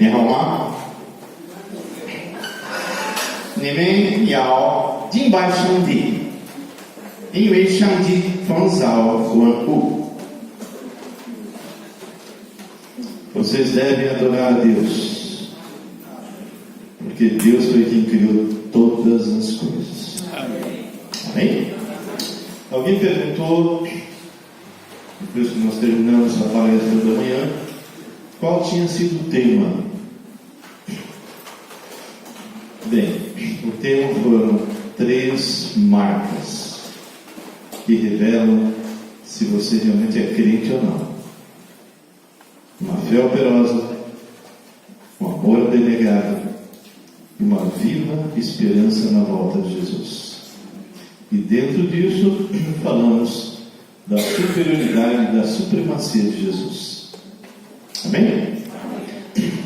你好吗？你们要敬拜上帝，因为上帝创造万物。Vocês devem adorar a Deus, porque Deus foi quem criou todas as coisas. Amém? Alguém perguntou, depois que nós terminamos a palestra da manhã, qual tinha sido o tema? Bem, o tema foram 3 marcas que revelam se você realmente é crente ou não. Uma fé operosa, um amor abnegado e uma viva esperança na volta de Jesus. E dentro disso, falamos da superioridade e da supremacia de Jesus. Amém?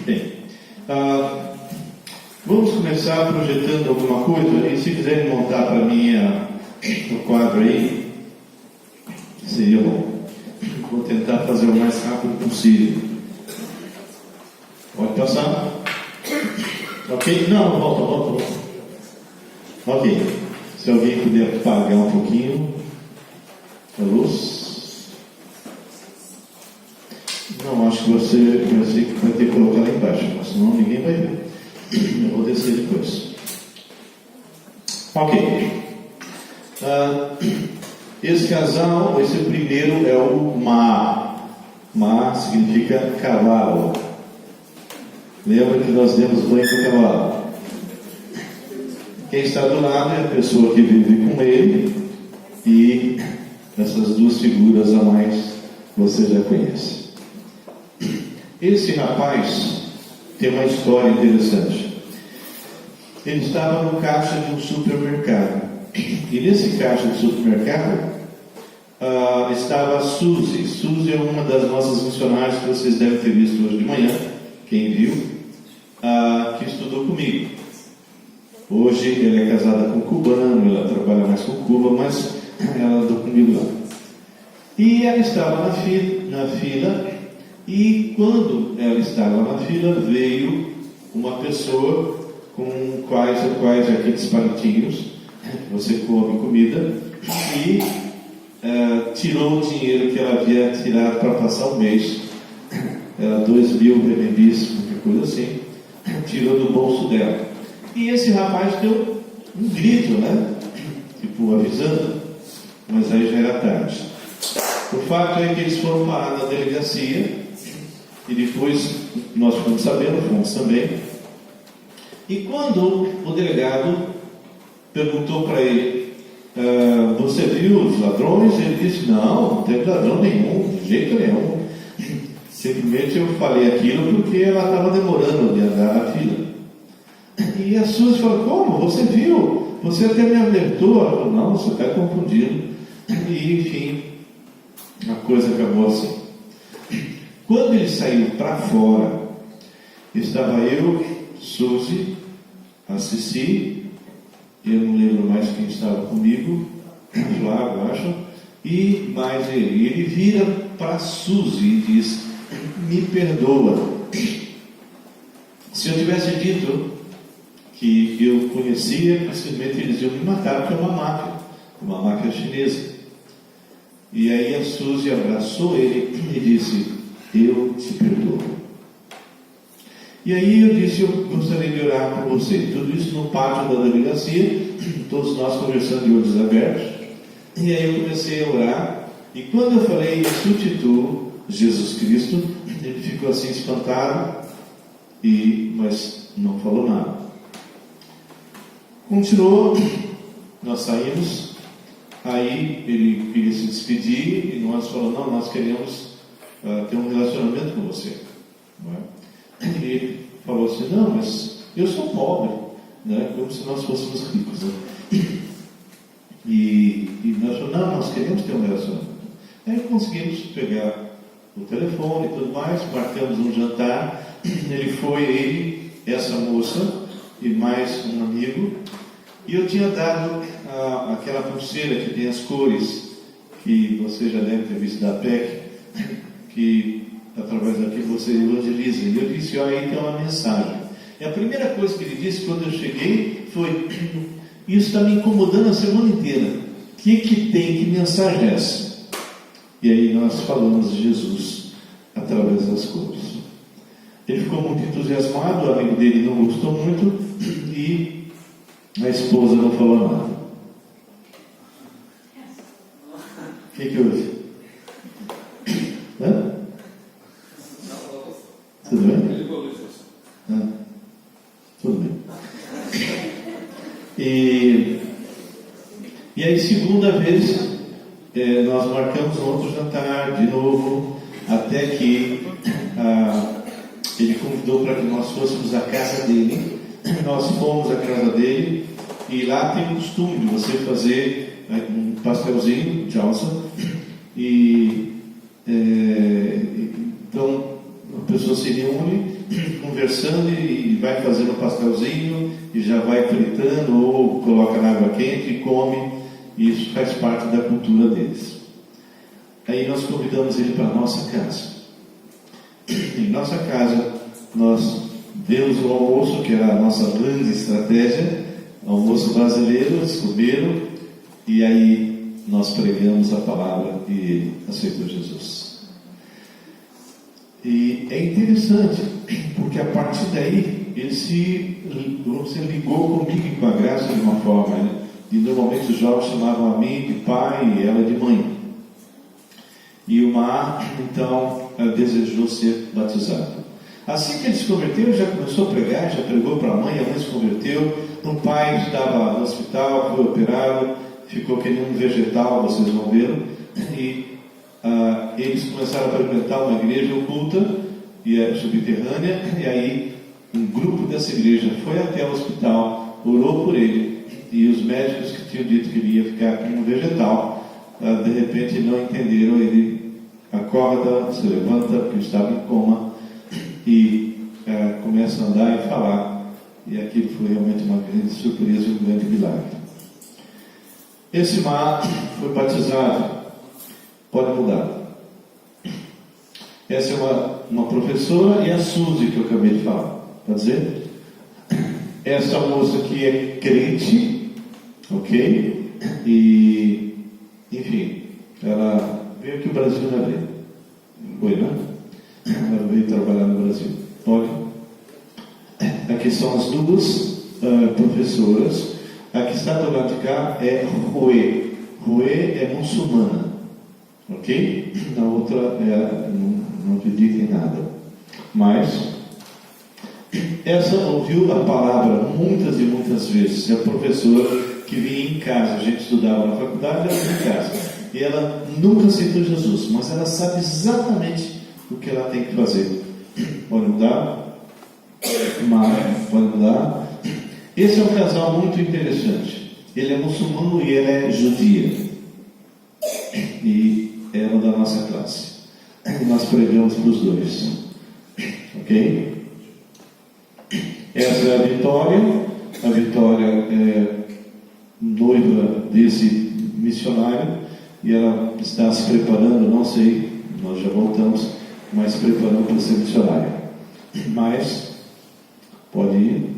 Bem, vamos começar projetando alguma coisa. E se quiserem montar para mim o quadro aí, seria bom. Vou tentar fazer o mais rápido possível. Pode passar? Ok? Não, volta. Ok. Se alguém puder apagar um pouquinho a luz. Não, acho que você vai ter que colocar lá embaixo, senão ninguém vai ver. Eu vou descer depois. Ok. Esse casal, esse primeiro é o Ma. Ma significa cavalo. Lembra que nós demos banho com o cavalo? Quem está do lado é a pessoa que vive com ele. E essas 2 figuras a mais você já conhece. Esse rapaz tem uma história interessante. Ele estava no caixa de um supermercado. E nesse caixa de supermercado estava a Suzy. Suzy é uma das nossas missionárias que vocês devem ter visto hoje de manhã. Quem viu, que estudou comigo. Hoje ela é casada com um cubano, ela trabalha mais com Cuba, mas ela andou comigo lá. E ela estava na fila, e quando ela estava na fila, veio uma pessoa com quais aqueles palitinhos, você come comida, e tirou o dinheiro que ela havia tirado para passar um mês. Era 2.000 RMBs, qualquer coisa assim, tirou do bolso dela. E esse rapaz deu um grito, né? Tipo, avisando, mas aí já era tarde. O fato é que eles foram parar na delegacia, e depois nós fomos sabendo, fomos também. E quando o delegado perguntou para ele, você viu os ladrões? Ele disse, não teve ladrão nenhum, de jeito nenhum. Simplesmente eu falei aquilo porque ela estava demorando de andar na fila. E a Suzy falou, como? Você viu? Você até me alertou. Ela falou, não, você está confundindo. E enfim, a coisa acabou assim. Quando ele saiu para fora, estava eu, Suzy, a Cici, eu não lembro mais quem estava comigo, Flávio, acho, e mais ele. E ele vira para Suzy e diz, me perdoa. Se eu tivesse dito que eu conhecia, simplesmente eles iam me matar, porque é uma máfia chinesa. E aí a Suzy abraçou ele e disse, eu te perdoo. E aí eu disse, eu gostaria de orar por você. Tudo isso no pátio da delegacia, todos nós conversando de olhos abertos. E aí eu comecei a orar, e quando eu falei, eu substituo Jesus Cristo, ele ficou assim espantado, mas não falou nada. Continuou, nós saímos, aí ele queria se despedir, e nós falamos, não, nós queremos ter um relacionamento com você. Não é? E ele falou assim, não, mas eu sou pobre, né? Como se nós fôssemos ricos. Né? E nós falamos, não, nós queremos ter um relacionamento. Aí conseguimos pegar o telefone e tudo mais, marcamos um jantar, ele, essa moça e mais um amigo, e eu tinha dado aquela pulseira que tem as cores, que você já deve ter visto da PEC, que através daquilo você evangeliza. E eu disse, olha, aí tem uma mensagem. E a primeira coisa que ele disse quando eu cheguei foi: isso está me incomodando a semana inteira. O que tem? Que mensagem é essa? E aí nós falamos de Jesus através das cores. Ele ficou muito entusiasmado, o amigo dele não gostou muito e a esposa não falou nada. O que houve? Hã? Tudo bem? Tudo bem. E aí, segunda vez, nós marcamos outro jantar de novo, até que ele convidou para que nós fôssemos à casa dele. Nós fomos à casa dele e lá tem o costume de você fazer um pastelzinho, Johnson, então a pessoa se reúne conversando e vai fazendo um pastelzinho e já vai fritando ou coloca na água quente e come. E isso faz parte da cultura deles. Aí nós convidamos ele para a nossa casa. Em nossa casa nós demos o almoço, que era a nossa grande estratégia, almoço brasileiro, eles comeram, e aí nós pregamos a palavra e ele aceitou Jesus. E é interessante, porque a partir daí ele se ligou comigo e com a graça de uma forma, né? E normalmente os jovens chamavam a mim de pai e ela de mãe. E o Mar, então, desejou ser batizado. Assim que ele se converteu, já começou a pregar, já pregou para a mãe se converteu. O pai estava no hospital, foi operado, ficou que nem um vegetal, vocês vão ver. E eles começaram a frequentar uma igreja oculta, subterrânea, e aí um grupo dessa igreja foi até o hospital, orou por ele. E os médicos que tinham dito que ele ia ficar como um vegetal, de repente não entenderam. Ele acorda, se levanta, porque estava em coma, e começa a andar e falar. E aquilo foi realmente uma grande surpresa e um grande milagre. Esse Mar foi batizado. Pode mudar. Essa é uma professora, e a Suzy que eu acabei de falar. Pode dizer? Essa moça aqui é crente, ok? E, enfim, ela veio aqui ao Brasil, né? Foi, né? Ela veio trabalhar no Brasil. Olha, aqui são as duas professoras. A que está do lado de cá é Rue. Rue é muçulmana, ok? A outra não acredita em nada. Mas essa ouviu a palavra muitas e muitas vezes. É a professora que vinha em casa. A gente estudava na faculdade, ela vinha em casa. E ela nunca aceitou Jesus, mas ela sabe exatamente o que ela tem que fazer. Pode mudar? Pode mudar? Esse é um casal muito interessante. Ele é muçulmano e ela é judia. E ela é da nossa classe. E nós pregamos para os dois. Ok? Essa é a Vitória. A Vitória é noiva desse missionário e ela está se preparando, não sei, nós já voltamos, mas se preparando para ser missionária. Mas pode ir.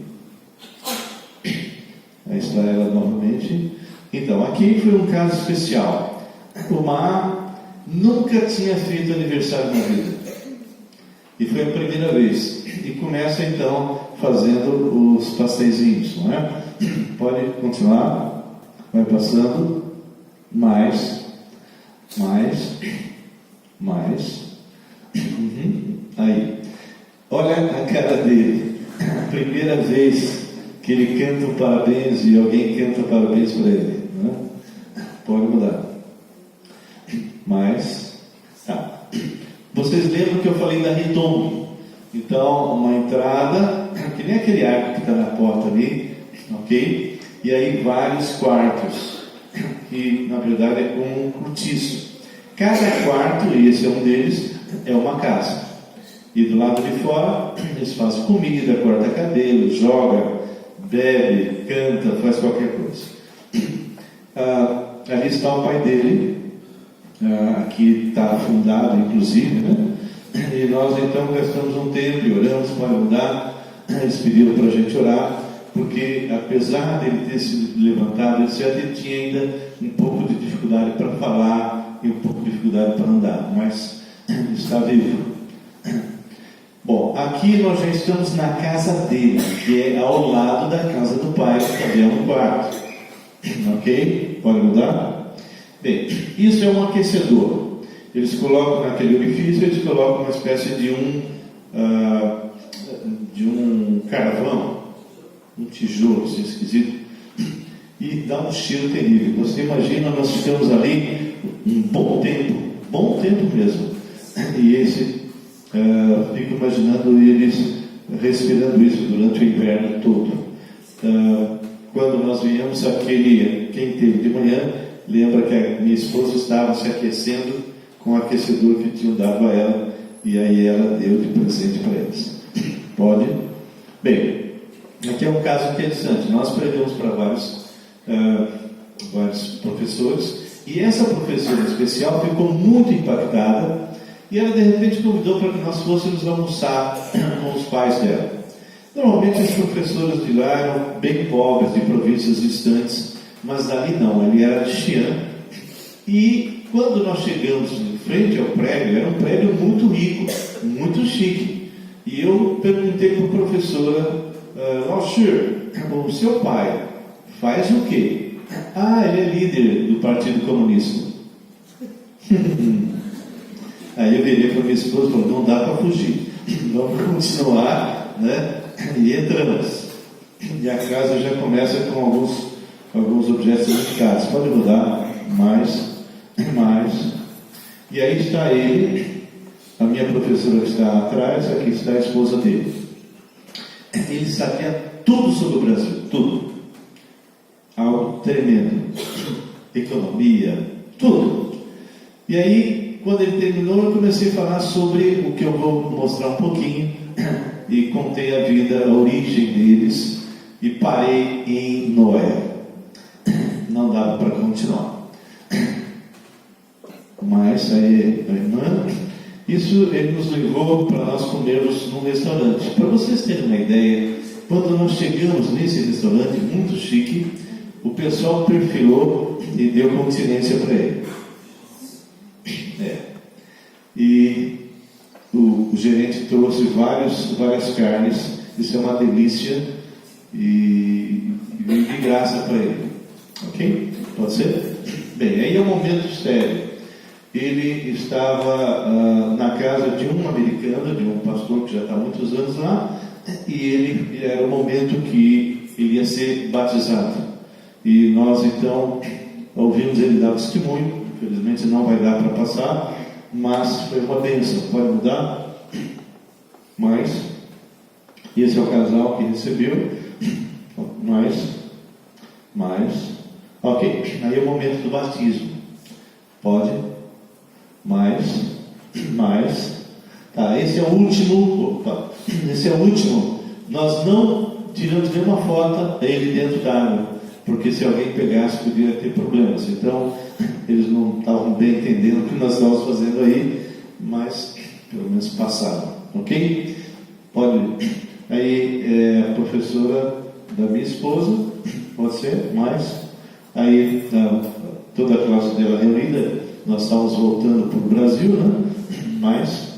Aí está ela novamente. Então, aqui foi um caso especial. O Mar nunca tinha feito aniversário na vida. E foi a primeira vez. E começa então fazendo os pasteizinhos, não é? Pode continuar. Vai passando. Mais. Aí. Olha a cara dele. A primeira vez que ele canta um parabéns e alguém canta parabéns para ele, não é? Pode mudar. Mais. Tá. Vocês lembram que eu falei da Ritom? Então, uma entrada, que nem aquele arco que está na porta ali, ok? E aí vários quartos, que na verdade é como um cortiço. Cada quarto, e esse é um deles, é uma casa. E do lado de fora, eles fazem comida, corta cabelo, joga, bebe, canta, faz qualquer coisa. Ali está o pai dele, aqui está afundado, inclusive, né? E nós então gastamos um tempo e oramos para mudar. Eles pediram para a gente orar, porque apesar dele ter sido levantado, ele tinha ainda um pouco de dificuldade para falar e um pouco de dificuldade para andar, mas ele está vivo. Bom, aqui nós já estamos na casa dele, que é ao lado da casa do pai, que também é um quarto. Ok? Pode mudar? Bem, isso é um aquecedor. Eles colocam naquele orifício, eles colocam uma espécie de um carvão, um tijolo, assim, esquisito, e dá um cheiro terrível. Você imagina, nós ficamos ali um bom tempo mesmo, e fico imaginando eles respirando isso durante o inverno todo. Quando nós viemos, quem teve de manhã, lembra que a minha esposa estava se aquecendo com o aquecedor que tinham dado a ela, e aí ela deu de presente para eles. Pode? Bem, aqui é um caso interessante. Nós pregamos para vários professores, e essa professora em especial ficou muito impactada, e ela de repente convidou para que nós fôssemos almoçar com os pais dela. Normalmente os professores de lá eram bem pobres, de províncias distantes, mas ali não, ele era de Xi'an. E quando nós chegamos em frente ao prédio, era um prédio muito rico, muito chique. E eu perguntei para a professora, Laoshi, o seu pai faz o quê? Ele é líder do Partido Comunista. Aí eu virei para minha esposa e falei, não dá para fugir, vamos continuar, né? E entramos. E a casa já começa com alguns objetos identificados. Pode mudar, mais. E aí está ele, a minha professora que está atrás, aqui está a esposa dele. Ele sabia tudo sobre o Brasil, tudo. Algo tremendo. Economia, tudo. E aí, quando ele terminou, eu comecei a falar sobre o que eu vou mostrar um pouquinho, e contei a vida, a origem deles, e parei em Noé. Não dava para continuar. Mas aí, a irmã, isso ele nos levou para nós comermos num restaurante. Para vocês terem uma ideia, quando nós chegamos nesse restaurante muito chique, o pessoal perfilou e deu continência para ele. E o gerente trouxe várias carnes, isso é uma delícia, e veio de graça para ele. Ok? Pode ser? Bem, aí é um momento sério. Ele estava na casa de um americano, de um pastor que já está há muitos anos lá, e era o momento que ele ia ser batizado. E nós então ouvimos ele dar testemunho. Infelizmente não vai dar para passar, mas foi uma bênção. Pode mudar? Mais. Esse é o casal que recebeu. Mais. Ok. Aí é o momento do batismo. Pode? Mais. Tá, esse é o último. Opa. Esse é o último. Nós não tiramos nenhuma foto dele dentro d'água, porque se alguém pegasse podia ter problemas. Então eles não estavam bem entendendo o que nós estávamos fazendo aí, mas pelo menos passaram. Ok? Pode. Aí a professora da minha esposa, pode ser? Mais. Aí toda a classe dela reunida, nós estávamos voltando para o Brasil, né? Mas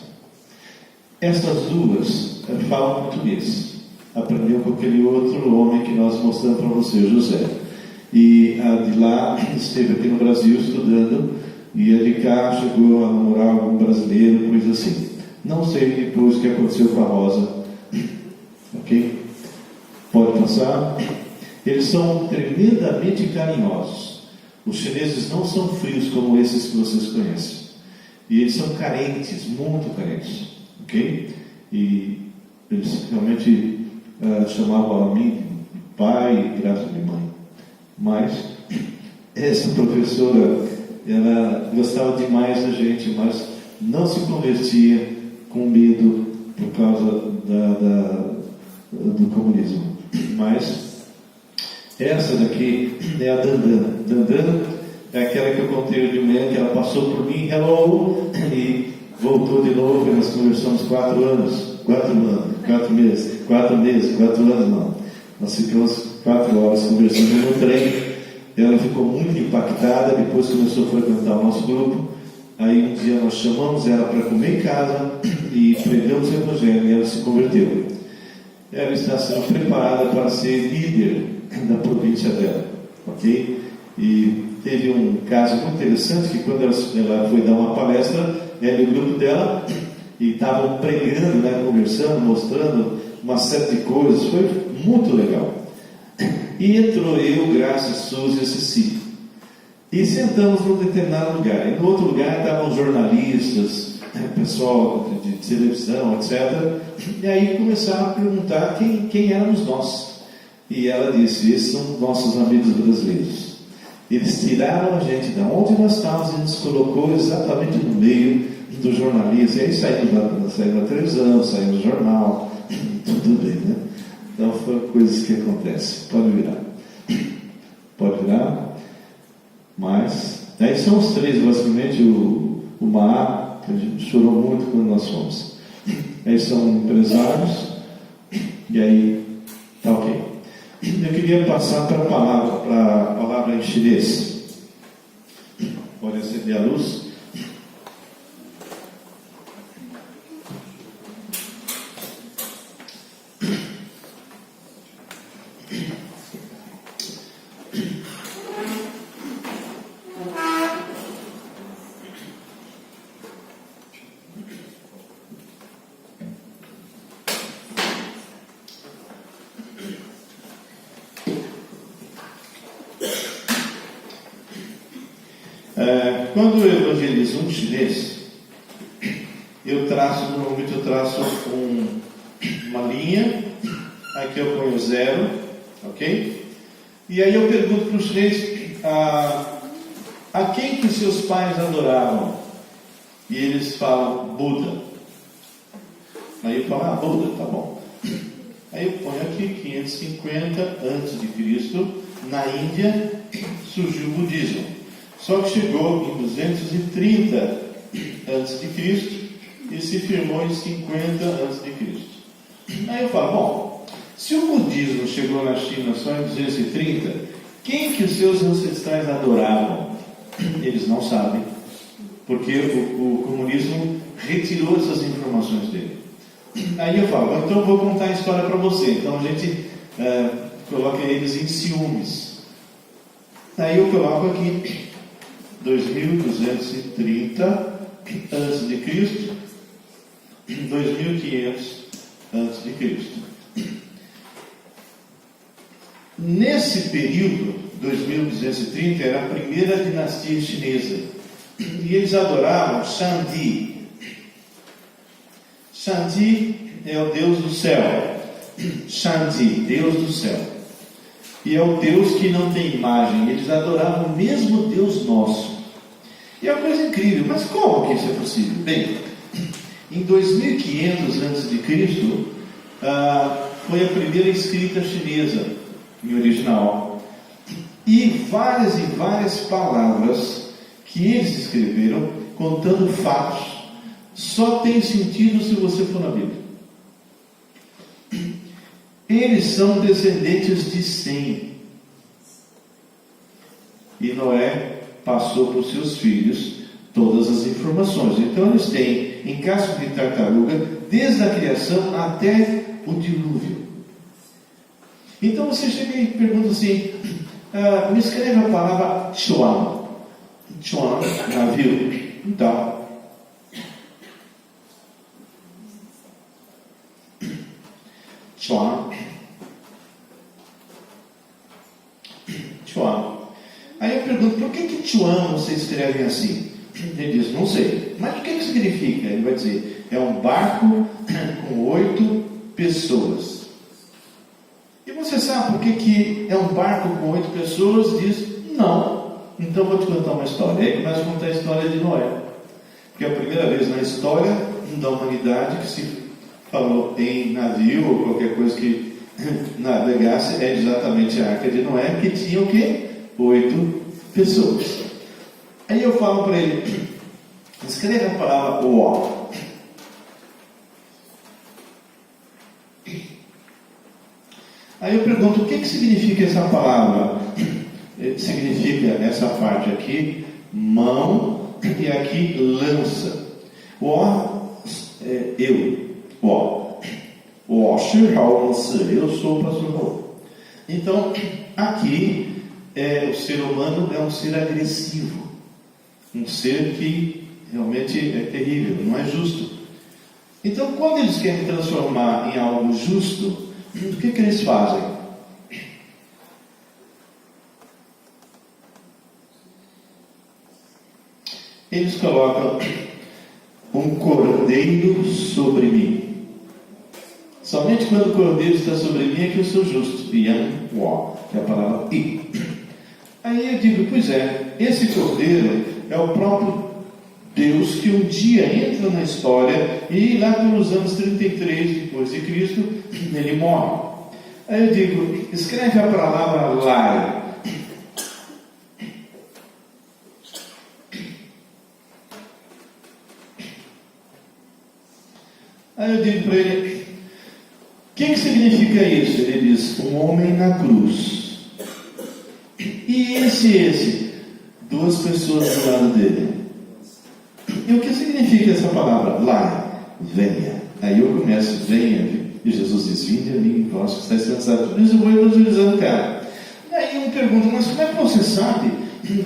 essas duas falam português. Aprendeu com aquele outro homem que nós mostramos para você, José. E a de lá esteve aqui no Brasil estudando, e a de cá chegou a namorar algum brasileiro, coisa assim. Não sei depois o que aconteceu com a Rosa. Ok? Pode passar. Eles são tremendamente carinhosos. Os chineses não são frios como esses que vocês conhecem. E eles são carentes, muito carentes. Ok? E eles realmente chamavam a mim de pai e graças de mãe. Mas essa professora, ela gostava demais da gente, mas não se convertia com medo por causa do comunismo. Mas essa daqui é a Dandana. Dandana é aquela que eu contei de manhã, que ela passou por mim, hello, e voltou de novo e nós conversamos 4 anos não. Nós ficamos 4 horas conversando no trem. Ela ficou muito impactada, depois começou a frequentar o nosso grupo. Aí um dia nós chamamos ela para comer em casa e pregamos o Evangelho e ela se converteu. Ela está sendo preparada para ser líder da província dela, ok? E teve um caso muito interessante que quando ela foi dar uma palestra, ela e o grupo dela, e estavam pregando, né, conversando, mostrando uma série de coisas, foi muito legal. E entrou eu, Graça, Suzy e a Ceci. E sentamos num determinado lugar. E no outro lugar estavam jornalistas, pessoal de televisão, etc. E aí começaram a perguntar quem éramos nós. E ela disse: esses são nossos amigos brasileiros. Eles tiraram a gente de onde nós estávamos e nos colocou exatamente no meio do jornalismo. E aí saímos na televisão, saímos no jornal, tudo bem, né? Então foram coisas que acontecem. Pode virar. Pode virar. Mas, aí são os 3, basicamente, o Maá, que a gente chorou muito quando nós fomos. Aí são empresários, e aí tá ok. Eu queria passar para a palavra em chinês. Pode acender a luz. Quando eu evangelizo um chinês, normalmente eu traço uma linha, aqui eu ponho 0, ok? E aí eu pergunto para o chinês, a quem que seus pais adoravam? E eles falam, Buda. Aí eu falo, Buda, tá bom. Aí eu ponho aqui 550 a.C., na Índia surgiu o budismo. Só que chegou em 230 a.C. e se firmou em 50 a.C. Aí eu falo, bom, se o budismo chegou na China só em 230, quem que os seus ancestrais adoravam? Eles não sabem, porque o comunismo retirou essas informações dele. Aí eu falo, então eu vou contar a história para você. Então a gente coloca eles em ciúmes. Aí eu coloco aqui 2230 a.C., 2500 a.C. Nesse período, 2230, era a primeira dinastia chinesa. E eles adoravam Shangdi. Shangdi é o Deus do céu. Shangdi, Deus do céu. E é o Deus que não tem imagem. Eles adoravam o mesmo Deus nosso. E é uma coisa incrível. Mas como que isso é possível? Bem, em 2500 a.C., foi a primeira escrita chinesa, em original. E várias palavras que eles escreveram, contando fatos, só tem sentido se você for na Bíblia. Eles são descendentes de Sem. E Noé passou para os seus filhos todas as informações. Então eles têm, em casco de tartaruga, desde a criação até o dilúvio. Então você chega e pergunta assim, me escreve a palavra Chuan. Chuan, navio. Então, Chuan. Aí eu pergunto, por que Chuan você escreve assim? Ele diz, não sei. Mas o que significa? Ele vai dizer, é um barco com 8 pessoas. E você sabe por que é um barco com 8 pessoas? Diz, não. Então vou te contar uma história. Aí começa a contar a história de Noé. Porque é a primeira vez na história da humanidade que se falou em navio ou qualquer coisa que navegasse, é exatamente a Arca de Noé, que tinha o quê? 8 pessoas. Aí eu falo para ele, Escreve a palavra ó. Aí eu pergunto, o que significa essa palavra? Significa essa parte aqui, mão, e aqui lança. Ó, eu. Ó. Ó, eu sou o pastor Raul. Então, aqui, o ser humano é um ser agressivo. Um ser que realmente é terrível, não é justo. Então, quando eles querem transformar em algo justo, o que eles fazem? Eles colocam um cordeiro sobre mim. Somente quando o cordeiro está sobre mim é que eu sou justo. Yam, ó, que é a palavra i. Aí eu digo, pois é, esse cordeiro é o próprio Deus que um dia entra na história e lá pelos anos 33 depois de Cristo, ele morre. Aí eu digo, escreve a palavra lar. Aí eu digo para ele, o que significa isso? Ele diz, um homem na cruz. E esse? Duas pessoas do lado dele. E o que significa essa palavra? Lá, venha. Aí eu começo, venha. E Jesus diz, vinde a mim, vós que estáis cansados. Por isso eu vou evangelizando o cara. Aí eu me pergunto, mas como é que você sabe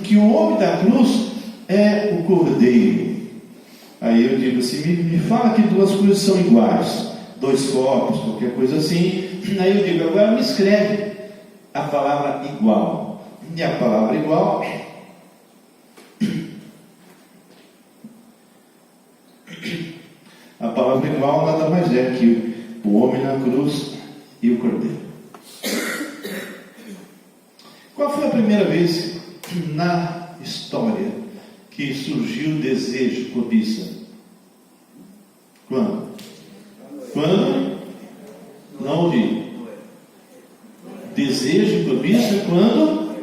que o homem da cruz é o cordeiro? Aí eu digo assim, me fala que duas coisas são iguais. Dois copos, qualquer coisa assim. Aí eu digo, agora me escreve a palavra igual. E a palavra igual... A palavra igual nada mais é que o homem na cruz e o cordeiro. Qual foi a primeira vez na história que surgiu o desejo, cobiça? Quando? Quando? Não ouvi. Desejo, cobiça, quando?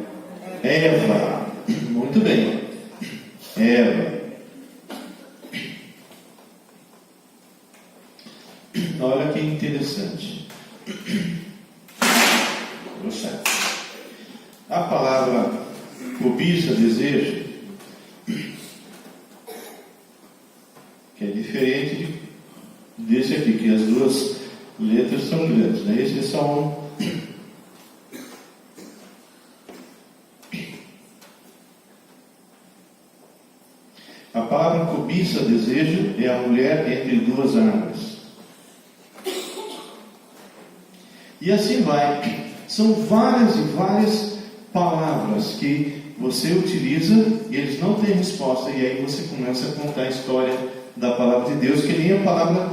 Eva. Muito bem. Eva. Olha que interessante. A palavra cobiça, desejo, que é diferente desse aqui, que as duas letras são grandes, né? Esse é só um. A palavra cobiça, desejo, é a mulher entre duas árvores. E assim vai. São várias e várias palavras que você utiliza e eles não têm resposta. E aí você começa a contar a história da palavra de Deus, que nem a palavra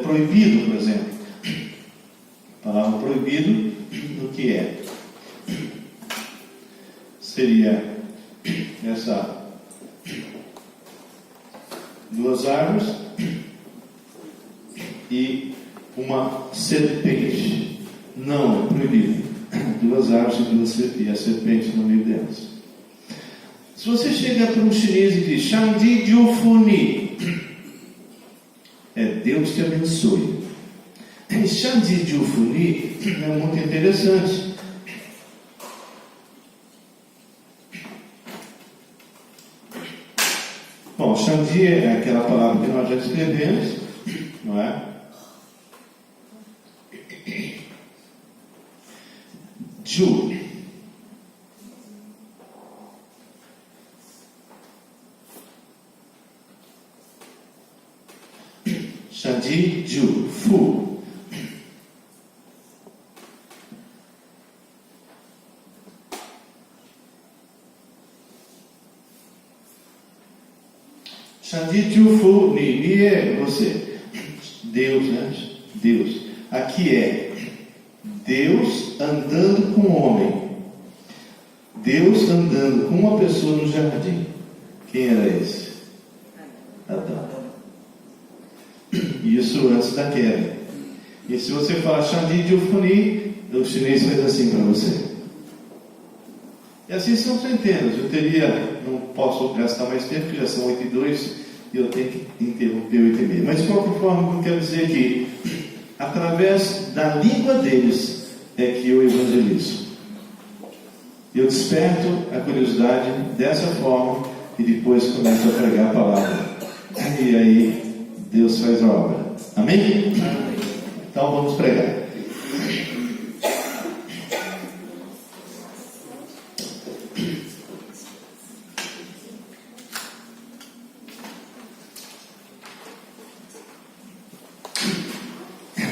proibido, por exemplo. A palavra proibido, o que é? Seria essa duas árvores e uma serpente. Não, é proibido. Duas árvores e a serpente no meio delas. Se você chega para um chinês e diz Shangdi Jiufuni, é Deus te abençoe. Shangdi Jiufuni é muito interessante. Bom, Shangdi é aquela palavra que nós já escrevemos, não é? Ju. Shangdi Ju Fu. Shangdi Ju Fu Ni é você. Deus, né? Deus. Aqui é Deus andando com o homem. Deus andando com uma pessoa no jardim. Quem era esse? Adão. Isso antes da queda. E se você falar Shangdi Jiufuni, o chinês faz assim para você. E assim são centenas. Não posso gastar mais tempo, porque já são 8h02 e eu tenho que interromper 8h30. Mas de qualquer forma, eu quero dizer que através da língua deles é que eu evangelizo. Eu desperto a curiosidade dessa forma e depois começo a pregar a palavra. E aí Deus faz a obra. Amém? Então vamos pregar.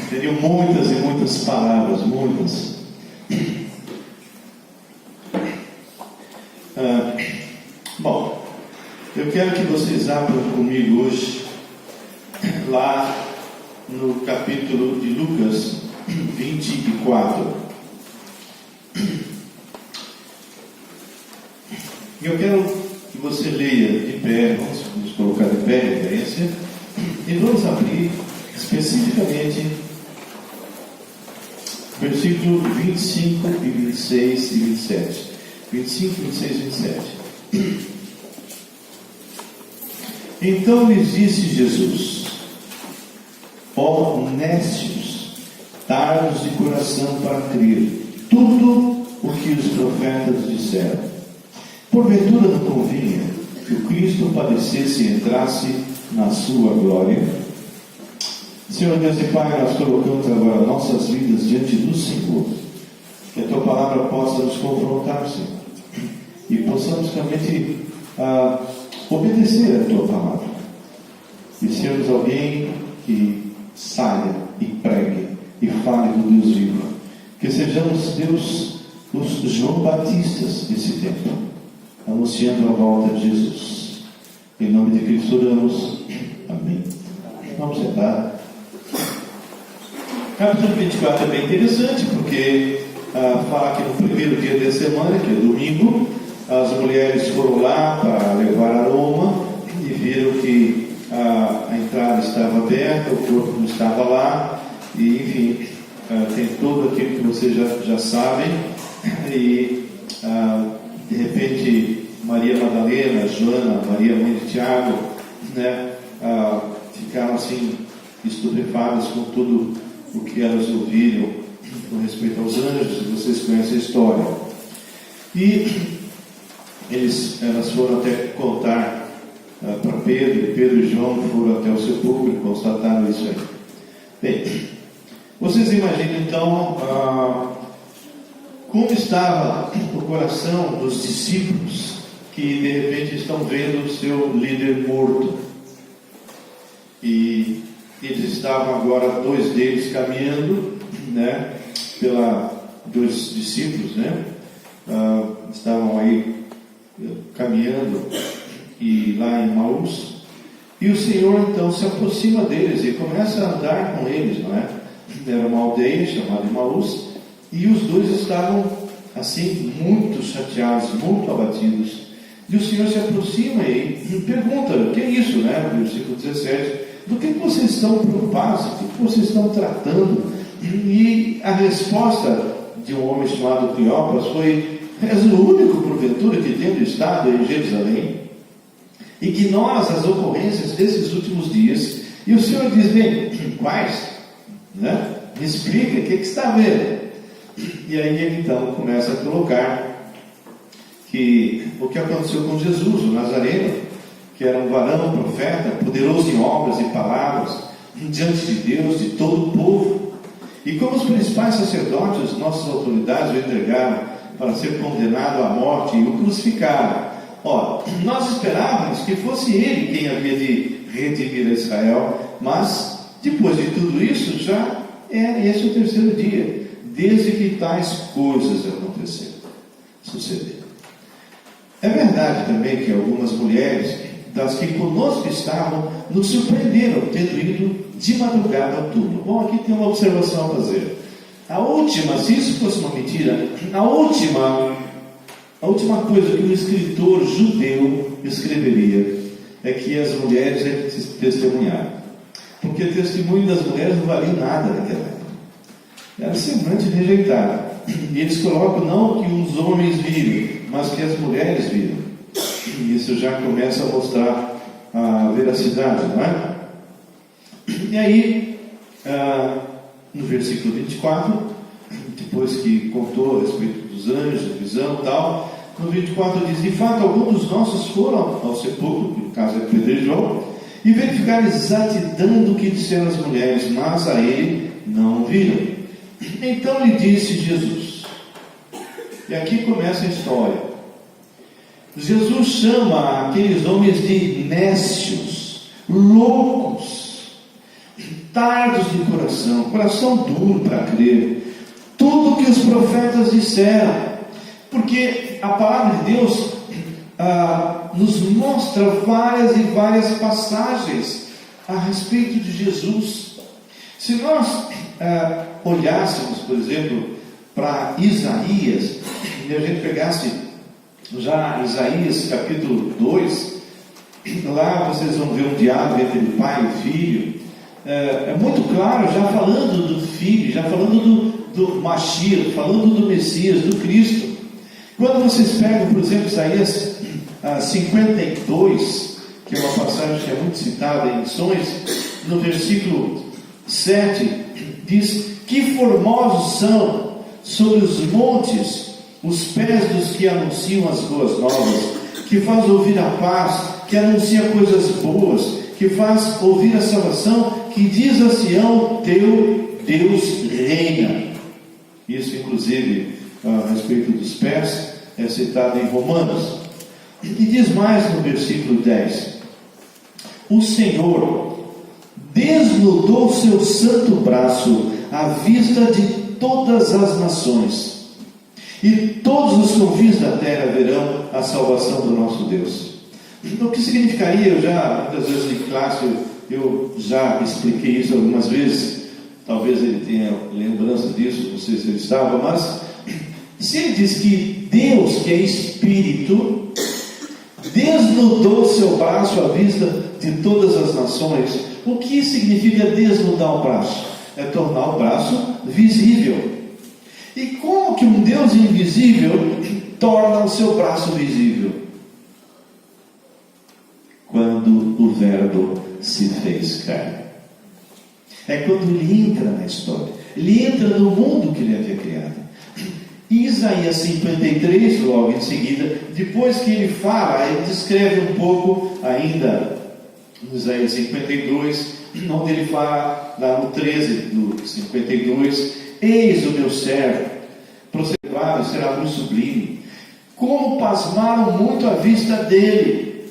Teriam muitas e muitas palavras, muitas. Bom, eu quero que vocês abram comigo hoje, lá no capítulo de Lucas 24. Eu quero que você leia de pé, vamos nos colocar de pé, referência, e vamos abrir especificamente versículo 25 e 26 e 27. 25, 26 e 27. Então lhes disse Jesus: ó nécios, tardos de coração para crer tudo o que os profetas disseram. Porventura não convinha que o Cristo padecesse e entrasse na sua glória? Senhor Deus e Pai, nós colocamos agora nossas vidas diante do Senhor, que a Tua palavra possa nos confrontar, Senhor, e possamos realmente obedecer a Tua palavra, e sermos alguém que saia e pregue e fale do Deus vivo, que sejamos, Deus, os João Batistas desse tempo, anunciando a volta de Jesus. Em nome de Cristo oramos. Amém. Vamos sentar. Capítulo 24 é bem interessante, porque fala que no primeiro dia da semana, que é domingo, as mulheres foram lá para levar aroma e viram que a entrada estava aberta, o corpo não estava lá, e enfim, tem tudo aquilo que vocês já sabem, e de repente Maria Madalena, Joana, Maria mãe de Tiago, né, ficaram assim estupefadas com tudo o que elas ouviram com respeito aos anjos. Vocês conhecem a história. E elas foram até contar para Pedro, e Pedro e João foram até o sepulcro e constataram isso aí. Bem, vocês imaginam então como estava o coração dos discípulos que de repente estão vendo o seu líder morto. E eles estavam agora, dois deles caminhando, né, dois discípulos, né, estavam aí caminhando e lá em Emaús, e o Senhor então se aproxima deles e começa a andar com eles, não é? Era uma aldeia chamada Emaús, e os dois estavam assim muito chateados, muito abatidos, e o Senhor se aproxima e pergunta: o que é isso, né? Versículo 17: do que vocês estão preocupados? O que vocês estão tratando? E a resposta de um homem chamado Cleopas foi: és o único, porventura, que tendo estado em Jerusalém, ignoras as ocorrências desses últimos dias. E o Senhor diz: bem, quais? Né? Me explica, o que está vendo? E aí ele então começa a colocar que o que aconteceu com Jesus, o Nazareno, que era um varão, um profeta, poderoso em obras e palavras, diante de Deus, de todo o povo. E como os principais sacerdotes, nossas autoridades, o entregaram para ser condenado à morte e o crucificaram. Ora, nós esperávamos que fosse ele quem havia de redimir a Israel, mas depois de tudo isso, já é esse o terceiro dia, desde que tais coisas sucederam. É verdade também que algumas mulheres das que conosco estavam nos surpreenderam, tendo ido de madrugada ao túmulo. Bom, aqui tem uma observação a fazer. A última, se isso fosse uma mentira, a última coisa que um escritor judeu escreveria é que as mulheres é que testemunharam. Porque o testemunho das mulheres não valia nada naquela época. Era simplesmente rejeitado. E eles colocam não que os homens viram, mas que as mulheres viram. E isso já começa a mostrar a veracidade, não é? E aí, no versículo 24, depois que contou a respeito dos anjos, visão e tal, no 24 diz: de fato, alguns dos nossos foram ao sepulcro, no caso é Pedro e João, e verificaram exatidão do que disseram as mulheres, mas a ele não viram. Então lhe disse Jesus, e aqui começa a história. Jesus chama aqueles homens de nécios, loucos, tardos de coração duro para crer, tudo que os profetas disseram, porque a palavra de Deus nos mostra várias e várias passagens a respeito de Jesus. Se nós olhássemos, por exemplo, para Isaías, e a gente pegasse já Isaías capítulo 2, lá vocês vão ver um diálogo entre o pai e o filho. É muito claro, já falando do filho, já falando do Mashiach, falando do Messias, do Cristo. Quando vocês pegam, por exemplo, Isaías 52, que é uma passagem que é muito citada em missões, no versículo 7, diz: que formosos são sobre os montes os pés dos que anunciam as boas novas, que faz ouvir a paz, que anuncia coisas boas, que faz ouvir a salvação, que diz a Sião: teu Deus reina. Isso, inclusive, a respeito dos pés, é citado em Romanos. E diz mais no versículo 10: o Senhor desnudou seu santo braço à vista de todas as nações, e todos os confins da terra verão a salvação do nosso Deus. O que significaria? Eu já, muitas vezes em classe, eu já expliquei isso algumas vezes. Talvez ele tenha lembrança disso, não sei se ele estava, mas se ele diz que Deus, que é Espírito, desnudou seu braço à vista de todas as nações, o que significa desnudar o braço? É tornar o braço visível. E como que um Deus invisível torna o seu braço visível? Quando o Verbo se fez carne. É quando ele entra na história, ele entra no mundo que ele havia criado. Em Isaías 53, logo em seguida, depois que ele fala, ele descreve um pouco ainda, no Isaías 52, onde ele fala, lá no 13 do 52, eis o meu servo, procedado será muito sublime, como pasmaram muito a vista dele,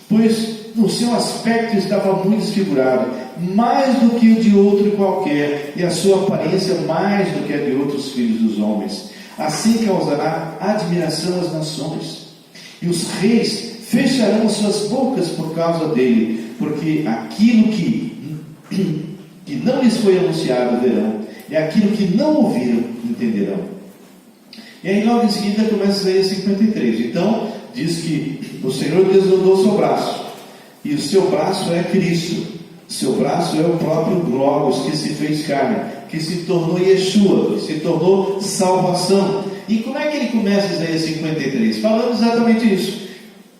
pois no seu aspecto estava muito desfigurado, mais do que o de outro qualquer, e a sua aparência mais do que a de outros filhos dos homens. Assim causará admiração às nações, e os reis fecharão suas bocas por causa dele, porque aquilo que não lhes foi anunciado verão, e aquilo que não ouviram entenderão. E aí logo em seguida começa a Isaías 53. Então diz que o Senhor desnudou seu braço, e o seu braço é Cristo. Seu braço é o próprio Logos que se fez carne, que se tornou Yeshua, que se tornou salvação. E como é que ele começa Isaías 53? Falando exatamente isso.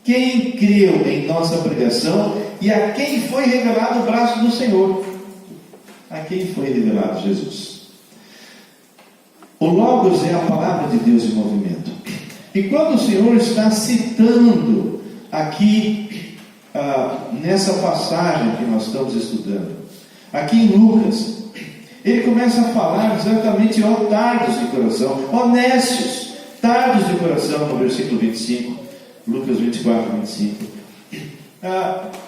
Quem creu em nossa pregação e a quem foi revelado o braço do Senhor? A quem foi revelado Jesus? O Logos é a palavra de Deus em movimento. E quando o Senhor está citando aqui, nessa passagem que nós estamos estudando, aqui em Lucas, ele começa a falar exatamente ó tardos de coração, ó nécios, tardos de coração, no versículo 25, Lucas 24, 25,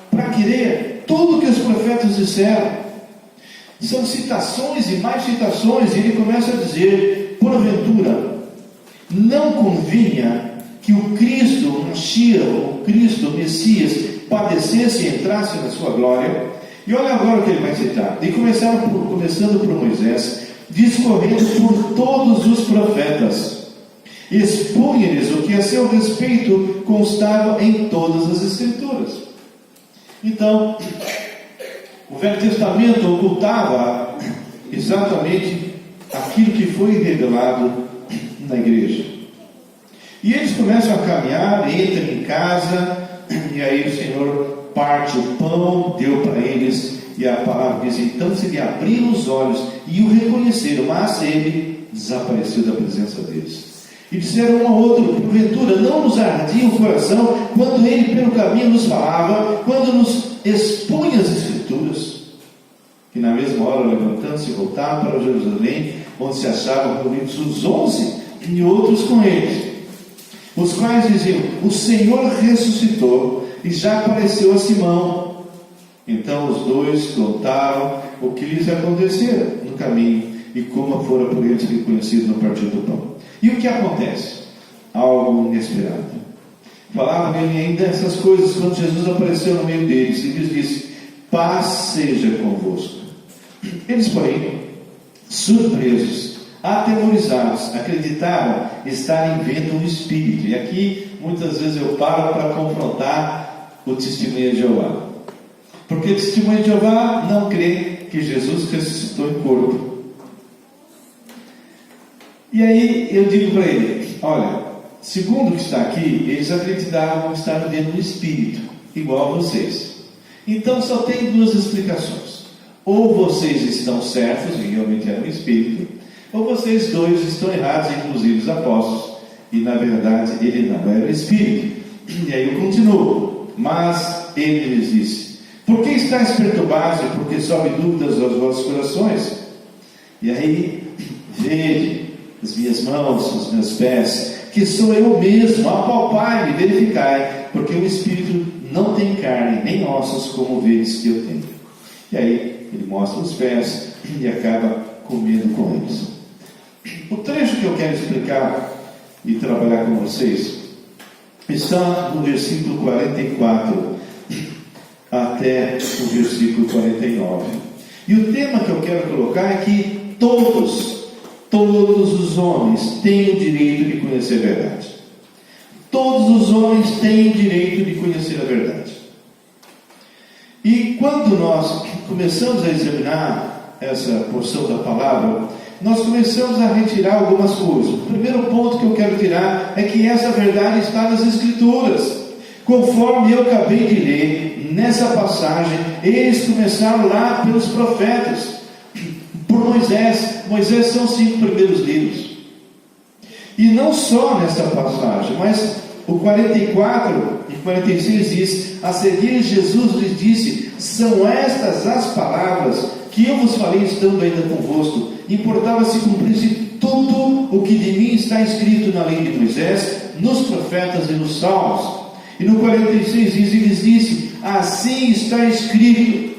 para querer tudo que os profetas disseram. São citações e mais citações, e ele começa a dizer: porventura, não convinha que o Cristo, o Mashiach, o Cristo, o Messias, padecesse e entrasse na sua glória. E olha agora o que ele vai citar. E começando por Moisés, discorrendo por todos os profetas, expunha-lhes o que a seu respeito constava em todas as Escrituras. Então, o Velho Testamento ocultava exatamente aquilo que foi revelado na igreja. E eles começam a caminhar, entram em casa, e aí o Senhor parte o pão, deu para eles, e a palavra diz: então se lhe abriram os olhos e o reconheceram, mas ele desapareceu da presença deles. E disseram um ao outro: porventura não nos ardia o coração quando ele pelo caminho nos falava, quando nos expunha as Escrituras? Que na mesma hora, levantando-se, voltaram para Jerusalém, onde se achavam reunidos os 11 e outros com eles, os quais diziam: o Senhor ressuscitou e já apareceu a Simão. Então os dois contaram o que lhes acontecera no caminho e como fora por eles reconhecido no partir do pão. E o que acontece? Algo inesperado. Falavam ele ainda essas coisas quando Jesus apareceu no meio deles e lhes disse: paz seja convosco. Eles, porém, surpresos, atemorizados, acreditavam estarem vendo um espírito. E aqui muitas vezes eu paro para confrontar o testemunho de Jeová, porque o testemunho de Jeová não crê que Jesus ressuscitou em corpo. E aí eu digo para ele: olha, segundo o que está aqui, eles acreditavam estar vendo um espírito, igual a vocês. Então só tem duas explicações: ou vocês estão certos e realmente era um espírito, ou vocês dois estão errados, inclusive os apóstolos, e na verdade ele não era um espírito. E aí eu continuo: mas ele lhes disse: por que estáis perturbados e por que sobe dúvidas aos vossos corações? E aí, vede as minhas mãos, os meus pés, que sou eu mesmo, apalpai-me, verificai, porque o espírito não tem carne nem ossos como vedes que eu tenho. E aí ele mostra os pés e acaba comendo com eles. O trecho que eu quero explicar e trabalhar com vocês está no versículo 44 até o versículo 49. E o tema que eu quero colocar é que todos os homens têm o direito de conhecer a verdade. Todos os homens têm o direito de conhecer a verdade. E quando nós começamos a examinar essa porção da palavra, nós começamos a retirar algumas coisas. O primeiro ponto que eu quero tirar é que essa verdade está nas Escrituras. Conforme eu acabei de ler nessa passagem, eles começaram lá pelos profetas, por Moisés. Moisés são os 5 primeiros livros. E não só nessa passagem, mas o 44 e 46 diz: a seguir Jesus lhes disse: são estas as palavras que eu vos falei estando ainda convosco. Importava se cumprisse tudo o que de mim está escrito na lei de Moisés, nos profetas e nos salmos. E no 46 diz: e lhes disse: assim está escrito,